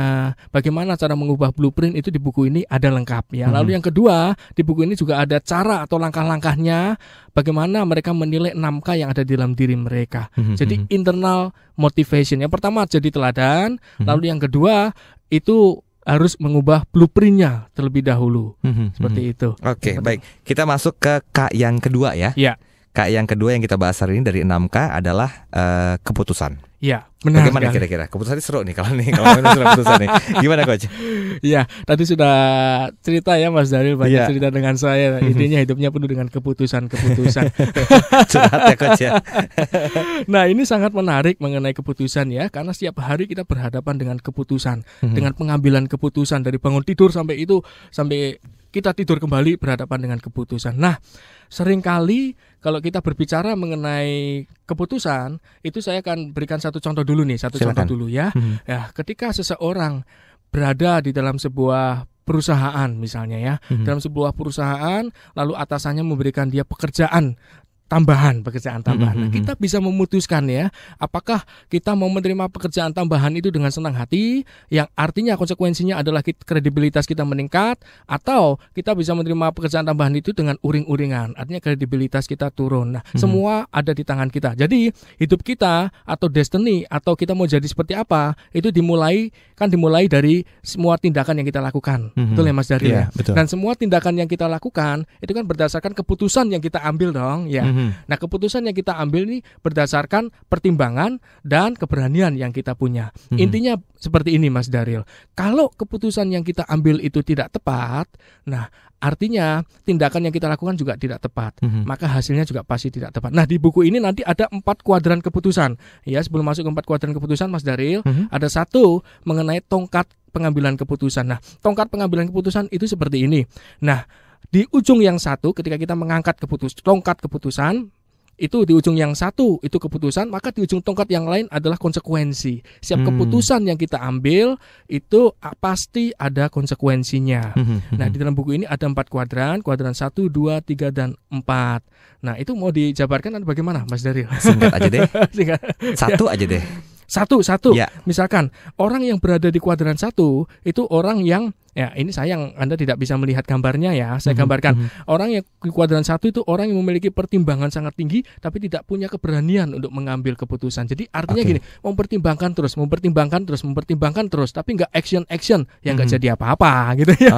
Bagaimana cara mengubah blueprint itu di buku ini ada lengkap ya. Lalu yang kedua, di buku ini juga ada cara atau langkah-langkahnya bagaimana mereka menilai 6K yang ada di dalam diri mereka. Jadi internal motivation. Yang pertama jadi teladan, lalu yang kedua itu harus mengubah blueprint-nya terlebih dahulu. Seperti itu. Oke, baik. Kita masuk ke K yang kedua ya. Iya. K yang kedua yang kita bahas hari ini dari 6K adalah keputusan. Iya, benar. Bagaimana kira-kira? Keputusan seru nih kalau keputusan nih. Gimana Coach? Iya, tadi sudah cerita ya Mas Daril, banyak cerita dengan saya. Intinya hidupnya penuh dengan keputusan-keputusan. Curhat ya Coach ya. Nah, ini sangat menarik mengenai keputusan ya, karena setiap hari kita berhadapan dengan keputusan, dengan pengambilan keputusan dari bangun tidur sampai kita tidur kembali berhadapan dengan keputusan. Nah, seringkali kalau kita berbicara mengenai keputusan, itu saya akan berikan satu contoh dulu nih, contoh dulu ya. Ya, ketika seseorang berada di dalam sebuah perusahaan misalnya ya, dalam sebuah perusahaan lalu atasannya memberikan dia pekerjaan tambahan. Nah, kita bisa memutuskan ya, apakah kita mau menerima pekerjaan tambahan itu dengan senang hati, yang artinya konsekuensinya adalah kredibilitas kita meningkat, atau kita bisa menerima pekerjaan tambahan itu dengan uring-uringan, artinya kredibilitas kita turun. Nah, semua ada di tangan kita. Jadi hidup kita atau destiny atau kita mau jadi seperti apa itu dimulai dari semua tindakan yang kita lakukan. Betul ya Mas Daril? Yeah, betul. Dan semua tindakan yang kita lakukan itu kan berdasarkan keputusan yang kita ambil dong ya. Nah, keputusan yang kita ambil ini berdasarkan pertimbangan dan keberanian yang kita punya. Intinya seperti ini, Mas Daryl. Kalau keputusan yang kita ambil itu tidak tepat, nah artinya tindakan yang kita lakukan juga tidak tepat. Maka hasilnya juga pasti tidak tepat. Nah, di buku ini nanti ada 4 kuadran keputusan. Ya, sebelum masuk ke 4 kuadran keputusan, Mas Daryl, ada 1 mengenai tongkat pengambilan keputusan. Nah, tongkat pengambilan keputusan itu seperti ini. Nah, di ujung yang 1 ketika kita mengangkat tongkat keputusan, itu di ujung yang 1 itu keputusan, maka di ujung tongkat yang lain adalah konsekuensi. Setiap keputusan yang kita ambil itu pasti ada konsekuensinya. Nah, di dalam buku ini ada 4 kuadran 1, 2, 3, dan 4. Nah, itu mau dijabarkan atau bagaimana, Mas Daryl? Singkat aja deh. Satu aja deh. Satu. Ya. Misalkan orang yang berada di kuadran 1 itu orang yang, ya ini sayang Anda tidak bisa melihat gambarnya ya, saya gambarkan. Orang yang di kuadran 1 itu orang yang memiliki pertimbangan sangat tinggi tapi tidak punya keberanian untuk mengambil keputusan. Jadi artinya gini, mempertimbangkan terus, tapi nggak action yang nggak jadi apa-apa gitu ya.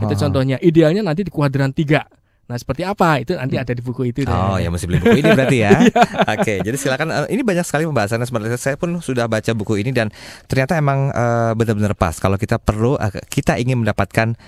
Itu contohnya. Idealnya nanti di kuadran 3. Nah, seperti apa? Itu nanti ada di buku itu. Ya mesti beli buku ini berarti ya. Oke, jadi silakan. Ini banyak sekali pembahasannya sebenarnya. Saya pun sudah baca buku ini dan ternyata emang benar-benar pas. Kalau kita ingin mendapatkan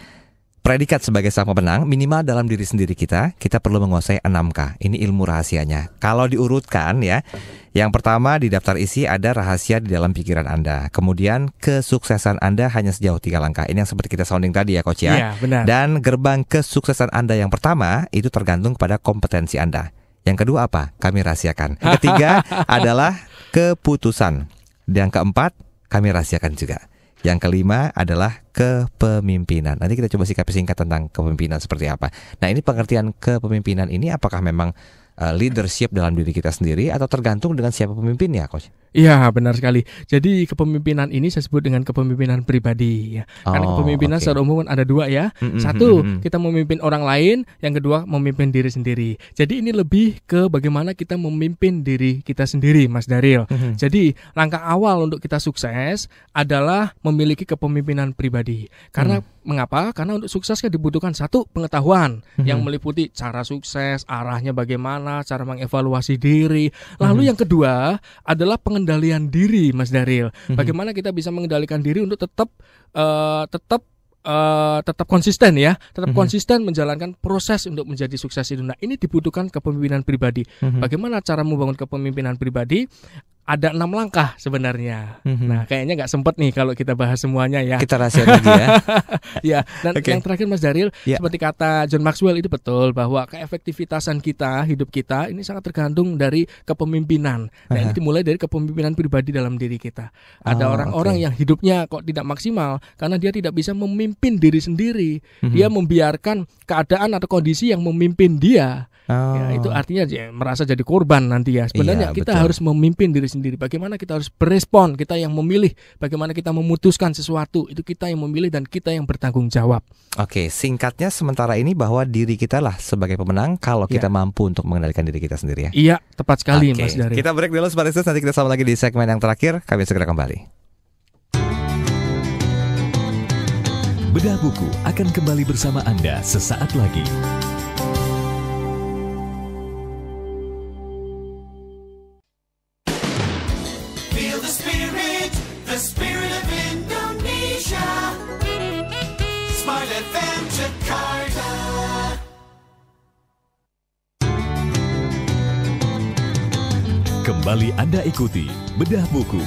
predikat sebagai sang pemenang, minimal dalam diri sendiri kita perlu menguasai 6K. Ini ilmu rahasianya. Kalau diurutkan ya, yang pertama di daftar isi ada rahasia di dalam pikiran Anda. Kemudian kesuksesan Anda hanya sejauh 3 langkah. Ini yang seperti kita sounding tadi ya, Coach ya. Iya, benar. Dan gerbang kesuksesan Anda yang pertama itu tergantung pada kompetensi Anda. Yang kedua apa? Kami rahasiakan. Yang ketiga adalah keputusan. Dan yang keempat, kami rahasiakan juga. Yang kelima adalah kepemimpinan. Nanti kita coba sikapi singkat tentang kepemimpinan seperti apa. Nah, ini pengertian kepemimpinan ini apakah memang leadership dalam diri kita sendiri atau tergantung dengan siapa pemimpinnya, Coach? Iya, benar sekali. Jadi kepemimpinan ini saya sebut dengan kepemimpinan pribadi ya. Karena kepemimpinan secara umum ada 2 ya. Satu, kita memimpin orang lain, yang kedua memimpin diri sendiri. Jadi ini lebih ke bagaimana kita memimpin diri kita sendiri, Mas Daryl. Jadi langkah awal untuk kita sukses adalah memiliki kepemimpinan pribadi. Karena mengapa? Karena untuk sukses kan dibutuhkan 1 pengetahuan yang meliputi cara sukses, arahnya bagaimana, cara mengevaluasi diri. Lalu yang kedua adalah pengendalian diri, Mas Daryl. Bagaimana kita bisa mengendalikan diri untuk tetap konsisten ya, konsisten menjalankan proses untuk menjadi sukses itu. Nah, ini dibutuhkan kepemimpinan pribadi. Bagaimana cara membangun kepemimpinan pribadi? Ada 6 langkah sebenarnya. Nah, kayaknya nggak sempet nih kalau kita bahas semuanya ya. Kita rahasia lagi ya. Ya, dan yang terakhir Mas Daryl, seperti kata John Maxwell itu betul bahwa keefektivitasan kita, hidup kita ini sangat tergantung dari kepemimpinan. Nah, ini dimulai dari kepemimpinan pribadi dalam diri kita. Ada orang-orang yang hidupnya kok tidak maksimal karena dia tidak bisa memimpin diri sendiri. Dia membiarkan keadaan atau kondisi yang memimpin dia. Ya, itu artinya merasa jadi korban nanti ya. Sebenarnya kita harus memimpin diri sendiri. Bagaimana kita harus berespon, kita yang memilih. Bagaimana kita memutuskan sesuatu, itu kita yang memilih dan kita yang bertanggung jawab. Oke, singkatnya sementara ini bahwa diri kita lah sebagai pemenang kalau kita mampu untuk mengendalikan diri kita sendiri ya. Iya, tepat sekali Mas Daryl. Kita break dulu sebentar, nanti kita sama lagi di segmen yang terakhir. Kami segera kembali. Bedah Buku akan kembali bersama Anda sesaat lagi. The spirit of Indonesia. Smart FM Jakarta. Kembali Anda ikuti Bedah Buku.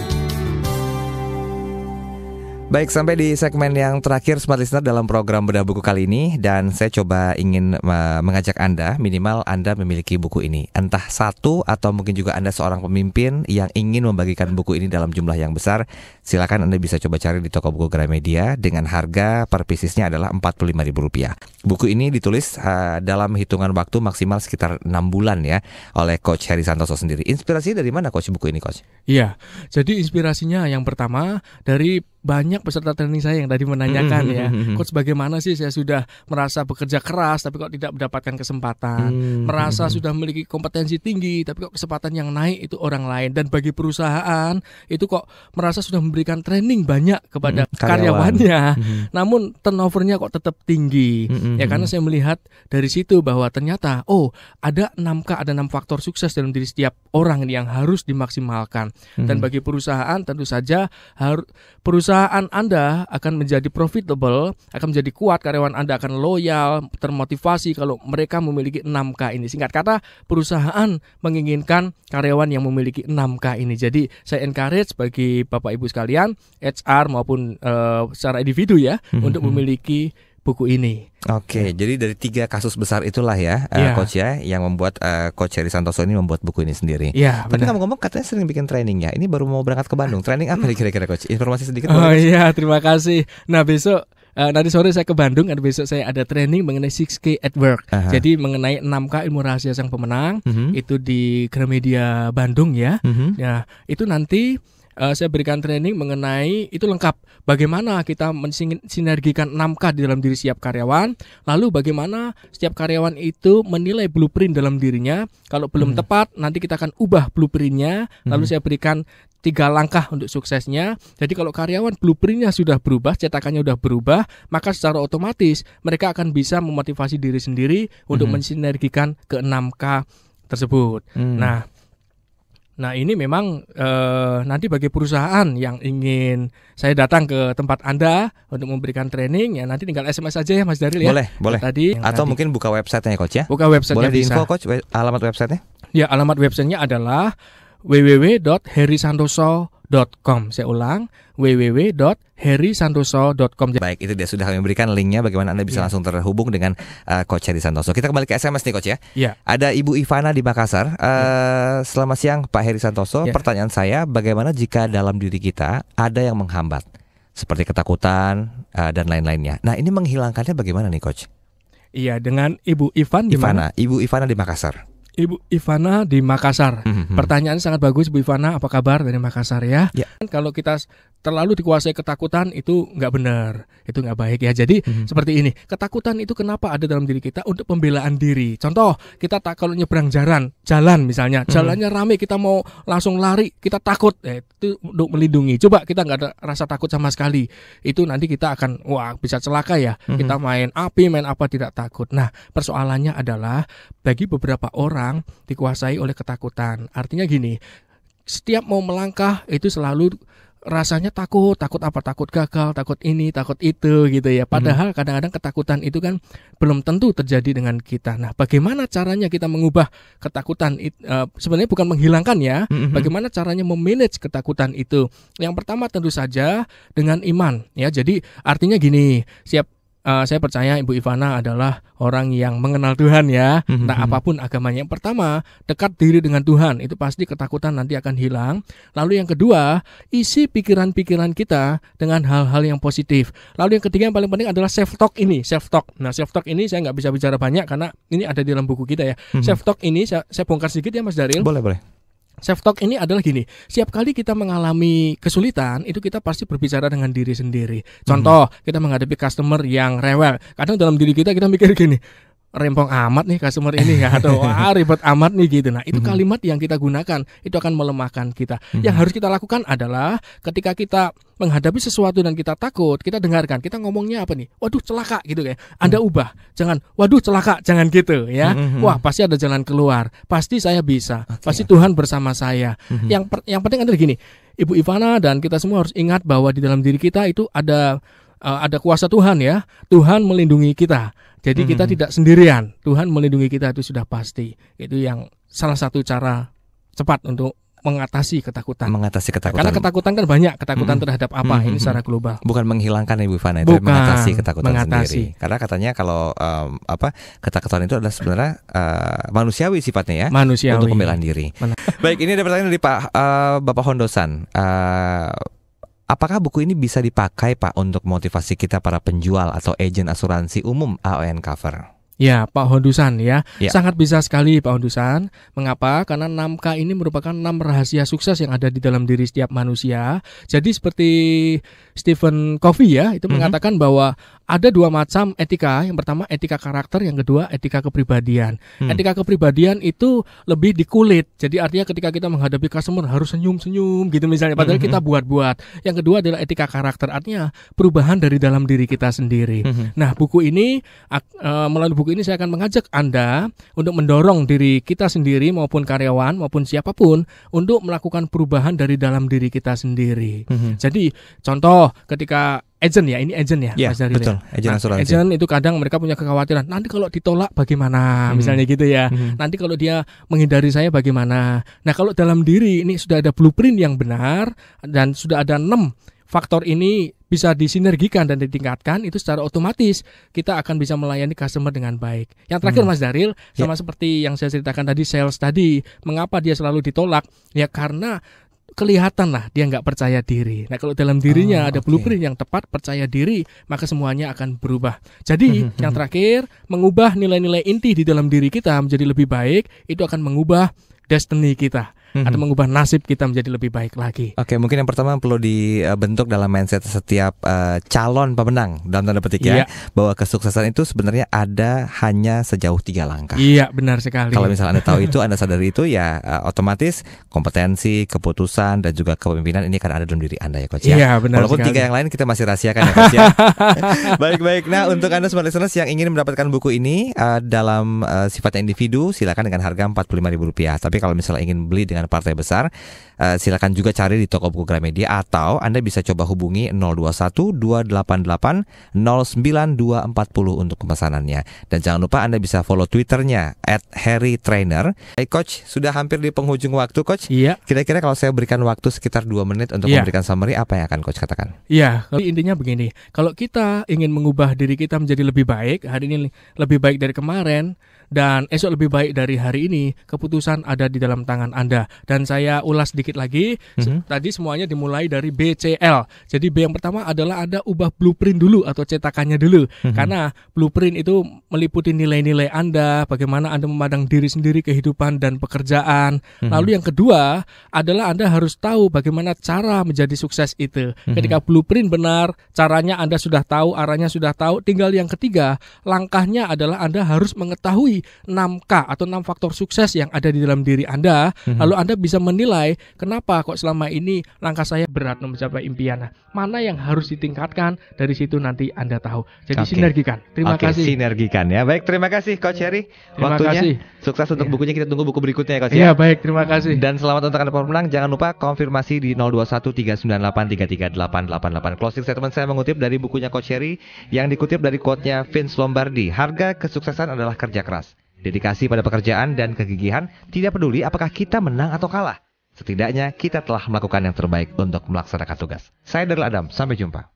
Baik, sampai di segmen yang terakhir Smart Listener dalam program Bedah Buku kali ini. Dan saya coba ingin mengajak Anda, minimal Anda memiliki buku ini. Entah 1 atau mungkin juga Anda seorang pemimpin yang ingin membagikan buku ini dalam jumlah yang besar. Silakan Anda bisa coba cari di toko buku Gramedia dengan harga per piecesnya adalah Rp45.000. Buku ini ditulis dalam hitungan waktu maksimal sekitar 6 bulan ya oleh Coach Heri Santoso sendiri. Inspirasi dari mana Coach buku ini, Coach? Iya, jadi inspirasinya yang pertama dari banyak peserta training saya yang tadi menanyakan ya, Coach bagaimana sih saya sudah merasa bekerja keras tapi kok tidak mendapatkan kesempatan, merasa sudah memiliki kompetensi tinggi tapi kok kesempatan yang naik itu orang lain, dan bagi perusahaan itu kok merasa sudah memberikan training banyak kepada karyawannya, namun turnovernya kok tetap tinggi. Ya karena saya melihat dari situ bahwa ternyata ada 6K, ada 6 faktor sukses dalam diri setiap orang yang harus dimaksimalkan. Dan bagi perusahaan tentu saja perusahaan Anda akan menjadi profitable, akan menjadi kuat, karyawan Anda akan loyal, termotivasi kalau mereka memiliki 6K ini. Singkat kata, perusahaan menginginkan karyawan yang memiliki 6K ini. Jadi saya encourage bagi Bapak Ibu sekalian, HR maupun secara individu ya, untuk memiliki buku ini. Oke, jadi dari 3 kasus besar itulah ya, Coach ya, yang membuat Coach Heri Santoso ini membuat buku ini sendiri. Iya, tapi ngomong-ngomong katanya sering bikin training ya. Ini baru mau berangkat ke Bandung. Training apa nih kira-kira Coach? Informasi sedikit. Iya, terima kasih. Nah besok nanti sore saya ke Bandung, dan besok saya ada training mengenai 6K at Work. Jadi mengenai 6K ilmu rahasia sang pemenang, itu di Gramedia Bandung ya. Nah itu nanti saya berikan training mengenai itu lengkap. Bagaimana kita mensinergikan 6K di dalam diri setiap karyawan. Lalu bagaimana setiap karyawan itu menilai blueprint dalam dirinya. Kalau belum tepat, nanti kita akan ubah blueprintnya. Lalu saya berikan 3 langkah untuk suksesnya. Jadi kalau karyawan blueprintnya sudah berubah, cetakannya sudah berubah, maka secara otomatis mereka akan bisa memotivasi diri sendiri untuk mensinergikan ke 6K tersebut. Nah ini memang nanti bagi perusahaan yang ingin saya datang ke tempat Anda untuk memberikan training, ya nanti tinggal SMS saja ya Mas Daril ya. Boleh. Atau mungkin buka websitenya Coach ya. Buka websitenya boleh bisa. Boleh di info Coach alamat websitenya? Ya, alamat websitenya adalah www.herisantoso.com. Saya ulang, www.herisantoso.com. Baik, itu dia sudah kami berikan linknya bagaimana Anda bisa langsung terhubung dengan Coach Heri Santoso. Kita kembali ke SMS nih Coach ya. Ada Ibu Ivana di Makassar. Selamat siang Pak Heri Santoso. Pertanyaan saya, bagaimana jika dalam diri kita ada yang menghambat seperti ketakutan dan lain-lainnya. Nah, ini menghilangkannya bagaimana nih Coach? Iya, dengan Ibu Ivana. Ibu Ivana di Makassar. Ibu Ivana di Makassar. Pertanyaan sangat bagus Bu Ivana, apa kabar dari Makassar ya? Kalau kita terlalu dikuasai ketakutan itu nggak benar, itu nggak baik ya. Jadi seperti ini, ketakutan itu kenapa ada dalam diri kita? Untuk pembelaan diri. Contoh, kita kalau nyebrang jalan misalnya, jalannya rame, kita mau langsung lari, kita takut, itu untuk melindungi. Coba kita nggak ada rasa takut sama sekali, itu nanti kita akan bisa celaka ya. Kita main api, main apa tidak takut. Nah persoalannya adalah bagi beberapa orang dikuasai oleh ketakutan. Artinya gini, setiap mau melangkah itu selalu rasanya takut apa, takut gagal, takut ini, takut itu gitu ya. Padahal kadang-kadang ketakutan itu kan belum tentu terjadi dengan kita. Nah, bagaimana caranya kita mengubah ketakutan sebenarnya bukan menghilangkan ya. Bagaimana caranya memanage ketakutan itu? Yang pertama tentu saja dengan iman ya. Jadi artinya gini, saya percaya Ibu Ivana adalah orang yang mengenal Tuhan ya. Entah apapun agamanya. Yang pertama, dekat diri dengan Tuhan. Itu pasti ketakutan nanti akan hilang. Lalu yang kedua, isi pikiran-pikiran kita dengan hal-hal yang positif. Lalu yang ketiga yang paling penting adalah self-talk ini. Self-talk. Nah self-talk ini saya nggak bisa bicara banyak karena ini ada di dalam buku kita ya. Self-talk ini saya bongkar sedikit ya Mas Daril. Boleh. Self-talk ini adalah gini, setiap kali kita mengalami kesulitan, itu kita pasti berbicara dengan diri sendiri. Contoh, kita menghadapi customer yang rewel. Kadang dalam diri kita mikir gini, rempong amat nih customer ini ya, atau ribet amat nih gitu. Nah itu kalimat yang kita gunakan, itu akan melemahkan kita. Yang harus kita lakukan adalah ketika kita menghadapi sesuatu dan kita takut, kita dengarkan, kita ngomongnya apa nih? Waduh celaka gitu ya. Anda ubah, jangan waduh celaka, jangan gitu ya. Wah pasti ada jalan keluar, pasti saya bisa, pasti Tuhan bersama saya. Yang penting adalah gini, Ibu Ivana dan kita semua harus ingat bahwa di dalam diri kita itu ada kuasa Tuhan ya. Tuhan melindungi kita. Jadi kita tidak sendirian. Tuhan melindungi kita itu sudah pasti. Itu yang salah satu cara cepat untuk mengatasi ketakutan. Karena ketakutan kan banyak. Ketakutan terhadap apa? Ini secara global. Bukan menghilangkan Ibu Ivana, tapi mengatasi ketakutan sendiri. Karena katanya kalau ketakutan itu adalah sebenarnya manusiawi sifatnya ya. Manusiawi. Untuk pembelaan diri. Baik, ini ada pertanyaan dari Bapak Hondosan. Apakah buku ini bisa dipakai Pak untuk motivasi kita para penjual atau agen asuransi umum AON Cover? Ya, Pak Hondusan ya. Ya. Sangat bisa sekali Pak Hondusan. Mengapa? Karena 6K ini merupakan 6 rahasia sukses yang ada di dalam diri setiap manusia. Jadi seperti Stephen Covey ya, itu mengatakan bahwa ada 2 macam etika. Yang pertama etika karakter, yang kedua etika kepribadian. Etika kepribadian itu lebih di kulit. Jadi artinya ketika kita menghadapi customer harus senyum-senyum gitu misalnya. Padahal kita buat-buat. Yang kedua adalah etika karakter. Artinya perubahan dari dalam diri kita sendiri. Nah, buku ini melalui buku ini saya akan mengajak Anda untuk mendorong diri kita sendiri maupun karyawan maupun siapapun untuk melakukan perubahan dari dalam diri kita sendiri. Jadi contoh ketika agent ya, ini agent ya, Ya, Mas Daril. betul. Agent asuransi. Agent itu kadang mereka punya kekhawatiran, nanti kalau ditolak bagaimana, misalnya gitu ya. Nanti kalau dia menghindari saya bagaimana. Nah, kalau dalam diri ini sudah ada blueprint yang benar dan sudah ada 6 faktor ini bisa disinergikan dan ditingkatkan, itu secara otomatis kita akan bisa melayani customer dengan baik. Yang terakhir Mas Daril, sama seperti yang saya ceritakan tadi, sales tadi, mengapa dia selalu ditolak? Ya karena kelihatan lah dia nggak percaya diri. Nah, kalau dalam dirinya ada blueprint yang tepat, percaya diri, maka semuanya akan berubah. Jadi yang terakhir, mengubah nilai-nilai inti di dalam diri kita menjadi lebih baik, itu akan mengubah destiny kita. Atau mengubah nasib kita menjadi lebih baik lagi. Oke, mungkin yang pertama perlu dibentuk dalam mindset setiap calon pemenang dalam tanda petik ya, bahwa kesuksesan itu sebenarnya ada hanya sejauh 3 langkah. Iya, benar sekali. Kalau misalnya Anda tahu itu, Anda sadari itu, ya otomatis kompetensi, keputusan dan juga kepemimpinan ini kan ada dalam diri Anda ya Coach ya. Iya, benar Walaupun sekali. 3 yang lain kita masih rahasiakan ya Coach ya. Baik-baik. Nah, untuk Anda smart listeners yang ingin mendapatkan buku ini dalam sifatnya individu, silakan dengan harga Rp45.000. Tapi kalau misalnya ingin beli dengan partai besar, silakan juga cari di toko buku Gramedia, atau Anda bisa coba hubungi 021 288 09240 untuk pemesanannya. Dan jangan lupa Anda bisa follow Twitternya @HarryTrainer. Coach, sudah hampir di penghujung waktu Coach. Iya. Kira-kira kalau saya berikan waktu sekitar 2 menit untuk memberikan summary, apa yang akan Coach katakan? Iya, intinya begini. Kalau kita ingin mengubah diri kita menjadi lebih baik, hari ini lebih baik dari kemarin, dan esok lebih baik dari hari ini, keputusan ada di dalam tangan Anda. Dan saya ulas sedikit lagi. Tadi semuanya dimulai dari BCL. Jadi B yang pertama adalah Anda ubah blueprint dulu atau cetakannya dulu. Karena blueprint itu meliputi nilai-nilai Anda, bagaimana Anda memandang diri sendiri, kehidupan dan pekerjaan. Lalu yang kedua adalah Anda harus tahu bagaimana cara menjadi sukses itu. Ketika blueprint benar, caranya Anda sudah tahu, arahnya sudah tahu, tinggal yang ketiga, langkahnya adalah Anda harus mengetahui 6K atau 6 faktor sukses yang ada di dalam diri Anda. Lalu Anda bisa menilai kenapa kok selama ini langkah saya berat mencapai impian. Nah, mana yang harus ditingkatkan, dari situ nanti Anda tahu. Jadi sinergikan. Terima kasih. Sinergikan ya. Baik, terima kasih Coach Harry. Waktunya sukses untuk bukunya, kita tunggu buku berikutnya ya Coach ya. Iya, baik, terima kasih. Dan selamat untuk Anda pemenang. Jangan lupa konfirmasi di 021 398 33888. Closing statement saya mengutip dari bukunya Coach Harry yang dikutip dari quote-nya Vince Lombardi. Harga kesuksesan adalah kerja keras, dedikasi pada pekerjaan dan kegigihan, tidak peduli apakah kita menang atau kalah. Setidaknya kita telah melakukan yang terbaik untuk melaksanakan tugas. Saya Daril Adam, sampai jumpa.